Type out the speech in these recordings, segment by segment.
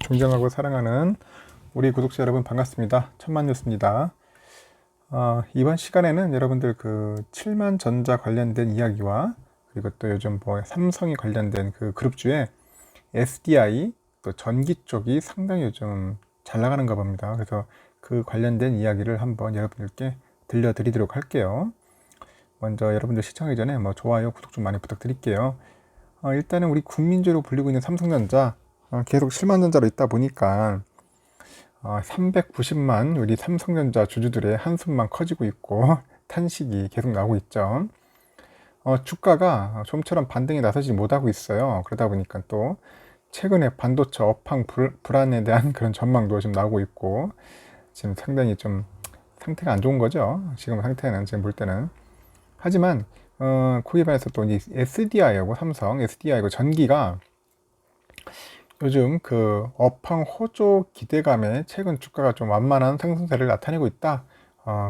존경하고 사랑하는 우리 구독자 여러분 반갑습니다. 천만뉴스입니다. 이번 시간에는 여러분들 그 7만전자 관련된 이야기와 그리고 또 요즘 뭐 삼성이 관련된 그 그룹주에 SDI 또 전기 쪽이 상당히 요즘 잘 나가는가 봅니다. 그래서 그 관련된 이야기를 한번 여러분들께 들려드리도록 할게요. 먼저 여러분들 시청하기 전에 뭐 좋아요, 구독 좀 많이 부탁드릴게요. 일단은 우리 국민주로 불리고 있는 삼성전자 계속 실망전자로 있다 보니까 390만 우리 삼성전자 주주들의 한숨만 커지고 있고 탄식이 계속 나오고 있죠. 주가가 좀처럼 반등에 나서지 못하고 있어요. 그러다 보니까 또 최근에 반도체 업황 불안에 대한 그런 전망도 지금 나오고 있고 지금 상당히 좀 상태가 안 좋은 거죠. 지금 상태는 지금 볼 때는. 하지만 거기에 반해서 또 이 SDI하고 삼성 SDI하고 전기가 요즘 그 업황 호조 기대감에 최근 주가가 좀 완만한 상승세를 나타내고 있다.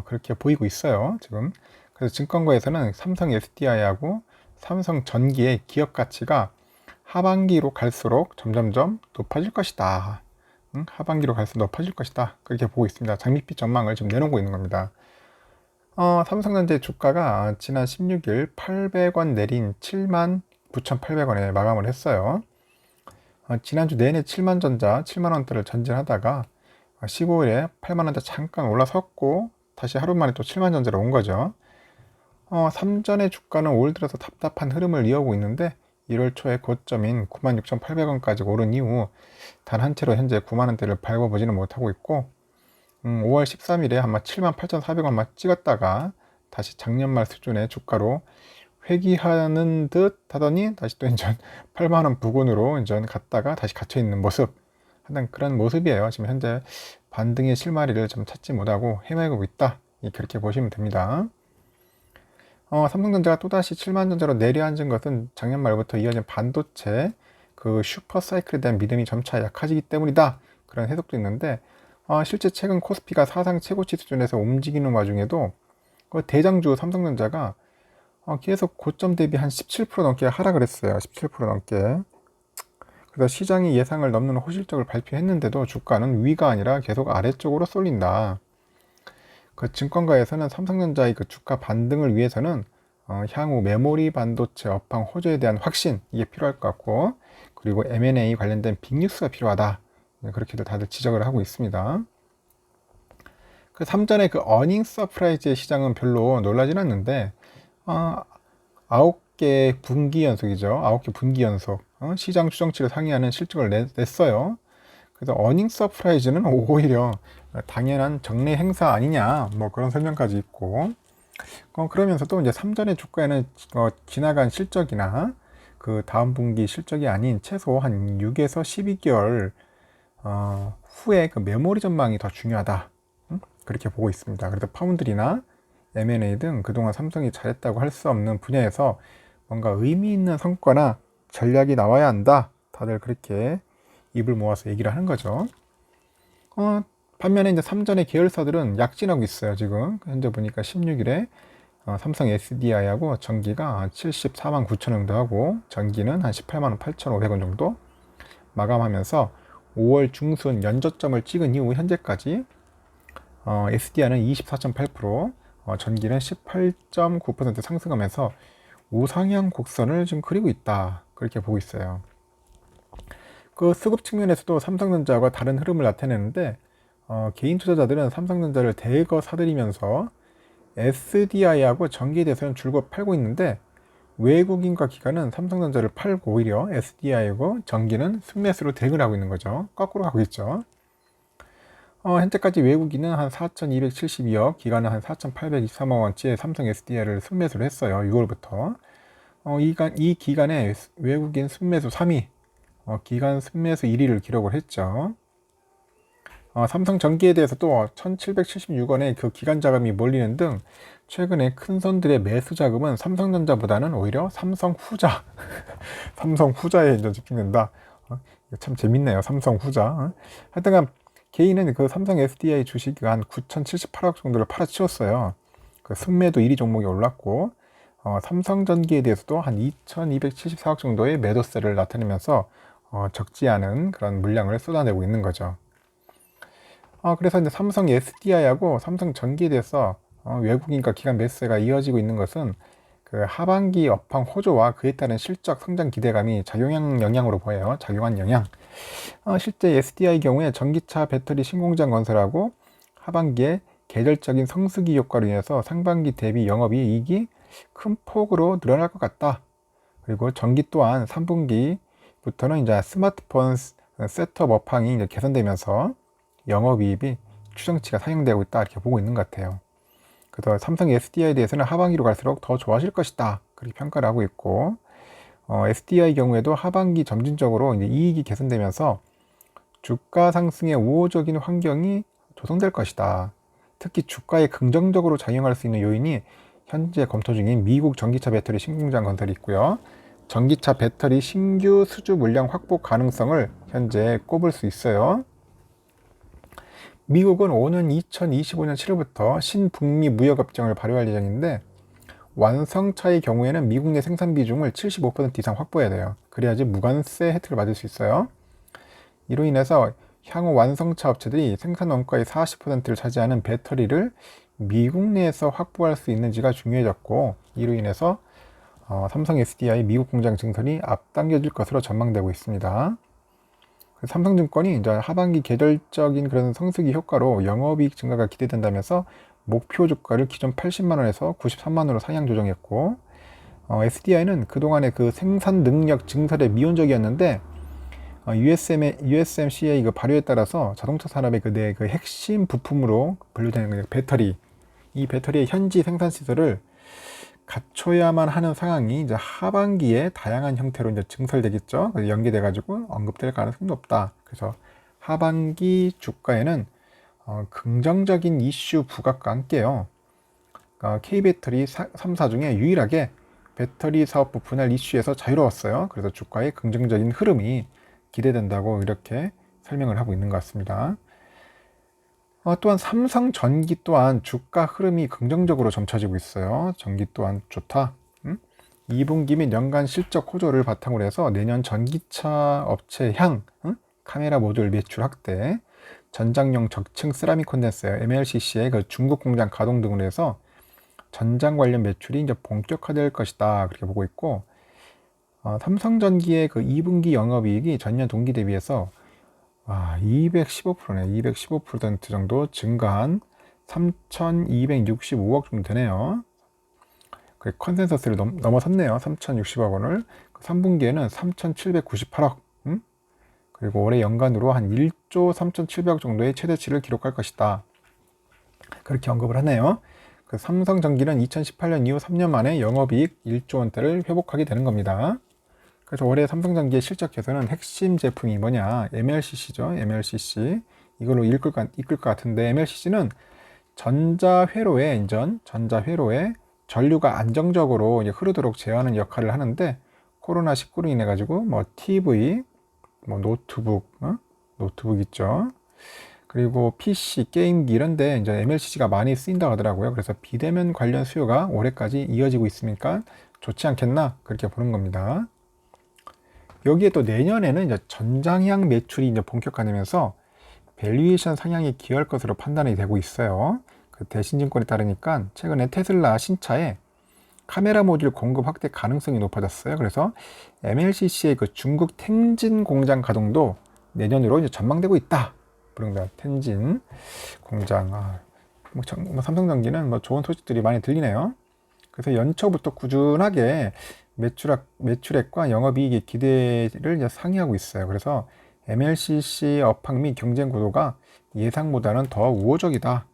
그렇게 보이고 있어요. 지금. 그래서 증권가에서는 삼성 SDI하고 삼성 전기의 기업 가치가 하반기로 갈수록 점점점 높아질 것이다. 하반기로 갈수록 높아질 것이다. 그렇게 보고 있습니다. 장밋빛 전망을 지금 내놓고 있는 겁니다. 삼성전자의 주가가 지난 16일 800원 내린 79,800원에 마감을 했어요. 지난주 내내 7만전자 7만원대를 전진하다가 15일에 8만원대 잠깐 올라섰고 다시 하루 만에 또 7만전자로 온 거죠. 삼전의 주가는 올 들어서 답답한 흐름을 이어오고 있는데 1월 초에 고점인 96,800원까지 오른 이후 단 한 채로 현재 9만원대를 밟아보지는 못하고 있고 5월 13일에 아마 78,400원만 찍었다가 다시 작년 말 수준의 주가로 회귀하는 듯 하더니 다시 또 이제 8만원 부근으로 이제 갔다가 다시 갇혀있는 모습 하는 그런 모습이에요. 지금 현재 반등의 실마리를 좀 찾지 못하고 헤매고 있다. 그렇게 보시면 됩니다. 삼성전자가 또다시 7만전자로 내려앉은 것은 작년 말부터 이어진 반도체 그 슈퍼사이클에 대한 믿음이 점차 약해지기 때문이다. 그런 해석도 있는데 실제 최근 코스피가 사상 최고치 수준에서 움직이는 와중에도 그 대장주 삼성전자가 계속 고점 대비 한 17% 넘게 하락을 했어요. 17% 넘게. 그래서 시장이 예상을 넘는 호실적을 발표했는데도 주가는 위가 아니라 계속 아래쪽으로 쏠린다. 그 증권가에서는 삼성전자의 그 주가 반등을 위해서는 향후 메모리 반도체 업황 호조에 대한 확신 이게 필요할 것 같고 그리고 M&A 관련된 빅뉴스가 필요하다. 그렇게도 다들 지적을 하고 있습니다. 그 3전의 그 어닝 서프라이즈의 시장은 별로 놀라진 않는데 9개 분기 연속이죠. 9개 분기 연속 시장 추정치를 상회하는 실적을 냈어요. 그래서 어닝 서프라이즈는 오히려 당연한 정례 행사 아니냐 뭐 그런 설명까지 있고 그러면서도 이제 3전의 주가에는 지나간 실적이나 그 다음 분기 실적이 아닌 최소 한 6에서 12개월 후에 그 메모리 전망이 더 중요하다. 그렇게 보고 있습니다. 그래서 파운드리나 M&A 등 그동안 삼성이 잘했다고 할 수 없는 분야에서 뭔가 의미 있는 성과나 전략이 나와야 한다. 다들 그렇게 입을 모아서 얘기를 하는 거죠. 반면에 이제 삼전의 계열사들은 약진하고 있어요. 지금 현재 보니까 16일에 삼성 SDI하고 전기가 74만 9천 원 정도 하고 전기는 한 18만 8,500원 정도 마감하면서 5월 중순 연저점을 찍은 이후 현재까지 SDI는 24.8%, 전기는 18.9% 상승하면서 우상향 곡선을 지금 그리고 있다. 그렇게 보고 있어요. 그 수급 측면에서도 삼성전자와 다른 흐름을 나타내는데 개인 투자자들은 삼성전자를 대거 사들이면서 SDI하고 전기에 대해서는 줄곧 팔고 있는데 외국인과 기관은 삼성전자를 팔고 오히려 SDI하고 전기는 순매수로 대응을 하고 있는 거죠. 거꾸로 하고 있죠. 현재까지 외국인은 한 4,272억, 기관은 한 4,823억 원치의 삼성 SDI를 순매수를 했어요. 6월부터. 이 기간에 외국인 순매수 3위, 기관 순매수 1위를 기록을 했죠. 삼성 전기에 대해서도 1,776원의 그 기관 자금이 몰리는 등 최근에 큰 손들의 매수 자금은 삼성전자보다는 오히려 삼성 후자, 삼성 후자에 이제 집중된다. 참 재밌네요. 삼성 후자. 하여튼간 개인은 그 삼성 SDI 주식이 한 9,078억 정도를 팔아치웠어요. 그 순매도 1위 종목이 올랐고 삼성전기에 대해서도 한 2,274억 정도의 매도세를 나타내면서 적지 않은 그런 물량을 쏟아내고 있는 거죠. 그래서 이제 삼성 SDI하고 삼성 전기에 대해서 외국인과 기관 매수세가 이어지고 있는 것은 그 하반기 업황 호조와 그에 따른 실적 성장 기대감이 작용한 영향으로 보여요. 작용한 영향. 실제 SDI 경우에 전기차 배터리 신공장 건설하고 하반기에 계절적인 성수기 효과로 인해서 상반기 대비 영업이익이 큰 폭으로 늘어날 것 같다. 그리고 전기 또한 3분기부터는 이제 스마트폰 셋업 업황이 이제 개선되면서 영업이익이 추정치가 상향되고 있다 이렇게 보고 있는 것 같아요. 그래서 삼성 SDI에 대해서는 하반기로 갈수록 더 좋아질 것이다 그렇게 평가를 하고 있고 SDI 경우에도 하반기 점진적으로 이제 이익이 개선되면서 주가 상승의 우호적인 환경이 조성될 것이다. 특히 주가에 긍정적으로 작용할 수 있는 요인이 현재 검토 중인 미국 전기차 배터리 신공장 건설이 있고요. 전기차 배터리 신규 수주 물량 확보 가능성을 현재 꼽을 수 있어요. 미국은 오는 2025년 7월부터 신북미 무역협정을 발효할 예정인데 완성차의 경우에는 미국 내 생산 비중을 75% 이상 확보해야 돼요. 그래야지 무관세 혜택을 받을 수 있어요. 이로 인해서 향후 완성차 업체들이 생산 원가의 40%를 차지하는 배터리를 미국 내에서 확보할 수 있는지가 중요해졌고 이로 인해서 삼성 SDI 미국 공장 증설이 앞당겨질 것으로 전망되고 있습니다. 삼성증권이 이제 하반기 계절적인 그런 성수기 효과로 영업이익 증가가 기대된다면서 목표 주가를 기존 80만 원에서 93만 원으로 상향 조정했고 SDI는 그동안의 그 생산 능력 증설에 미온적이었는데 USMCA 그 발효에 따라서 자동차 산업의 그 핵심 부품으로 분류되는 배터리, 이 배터리의 현지 생산 시설을 갖춰야만 하는 상황이 이제 하반기에 다양한 형태로 이제 증설되겠죠. 연계돼 가지고 언급될 가능성이 높다. 그래서 하반기 주가에는 긍정적인 이슈 부각과 함께요. K배터리 3사 중에 유일하게 배터리 사업부 분할 이슈에서 자유로웠어요. 그래서 주가의 긍정적인 흐름이 기대된다고 이렇게 설명을 하고 있는 것 같습니다. 또한 삼성전기 또한 주가 흐름이 긍정적으로 점쳐지고 있어요. 전기 또한 좋다. 2분기 및 연간 실적 호조를 바탕으로 해서 내년 전기차 업체 카메라 모듈 매출 확대, 전장용 적층 세라믹 콘덴서 MLCC의 그 중국 공장 가동 등으로 해서 전장 관련 매출이 이제 본격화될 것이다 그렇게 보고 있고 삼성전기의 그 2분기 영업이익이 전년 동기 대비해서 215%네. 215% 정도 증가한 3,265억 정도 되네요. 컨센서스를 넘어섰네요. 3,060억 원을. 3분기에는 3,798억. 그리고 올해 연간으로 한 1조 3,700억 정도의 최대치를 기록할 것이다. 그렇게 언급을 하네요. 삼성전기는 2018년 이후 3년 만에 영업이익 1조 원대를 회복하게 되는 겁니다. 그래서 올해 삼성전기의 실적 개선은 핵심 제품이 뭐냐? MLCC죠. MLCC. 이걸로 이끌 것 같은데 MLCC는 전자회로에 전류가 안정적으로 흐르도록 제어하는 역할을 하는데 코로나19로 인해 가지고 TV, 노트북 있죠. 그리고 PC, 게임기 이런데 이제 MLCC가 많이 쓰인다고 하더라고요. 그래서 비대면 관련 수요가 올해까지 이어지고 있으니까 좋지 않겠나 그렇게 보는 겁니다. 여기에 또 내년에는 이제 전장향 매출이 이제 본격화되면서 밸류에이션 상향이 기여할 것으로 판단이 되고 있어요. 대신증권에 따르니까 최근에 테슬라 신차에 카메라 모듈 공급 확대 가능성이 높아졌어요. 그래서 MLCC의 그 중국 텐진 공장 가동도 내년으로 이제 전망되고 있다. 그런가 텐진 공장. 삼성전기는 좋은 소식들이 많이 들리네요. 그래서 연초부터 꾸준하게 매출액과 영업이익의 기대를 이제 상회하고 있어요. 그래서 MLCC 업황 및 경쟁 구도가 예상보다는 더 우호적이다.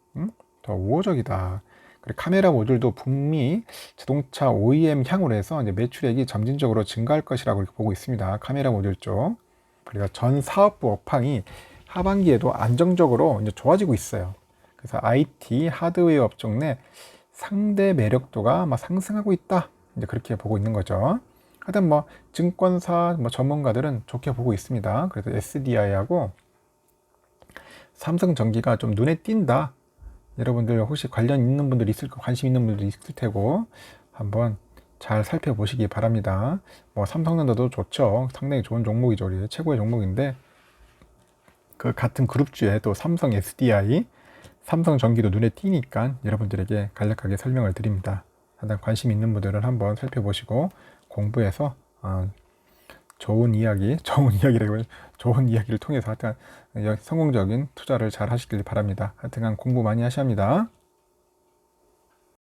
더 우호적이다. 그리고 카메라 모듈도 북미 자동차 OEM 향으로 해서 이제 매출액이 점진적으로 증가할 것이라고 이렇게 보고 있습니다. 카메라 모듈 쪽. 그래서 전 사업부 업황이 하반기에도 안정적으로 이제 좋아지고 있어요. 그래서 IT 하드웨어 업종 내 상대 매력도가 상승하고 있다. 이제 그렇게 보고 있는 거죠. 하여튼 증권사 전문가들은 좋게 보고 있습니다. 그래서 SDI하고 삼성전기가 좀 눈에 띈다. 여러분들 혹시 관심 있는 분들이 있을 테고 한번 잘 살펴보시기 바랍니다. 뭐 삼성전자도 좋죠. 상당히 좋은 종목이죠. 우리 최고의 종목인데 그 같은 그룹주에 또 삼성 SDI, 삼성전기도 눈에 띄니까 여러분들에게 간략하게 설명을 드립니다. 한번 관심 있는 분들은 한번 살펴보시고 공부해서 좋은 이야기, 좋은 이야기를 통해서 하여튼 성공적인 투자를 잘 하시길 바랍니다. 하여튼 공부 많이 하셔야 합니다.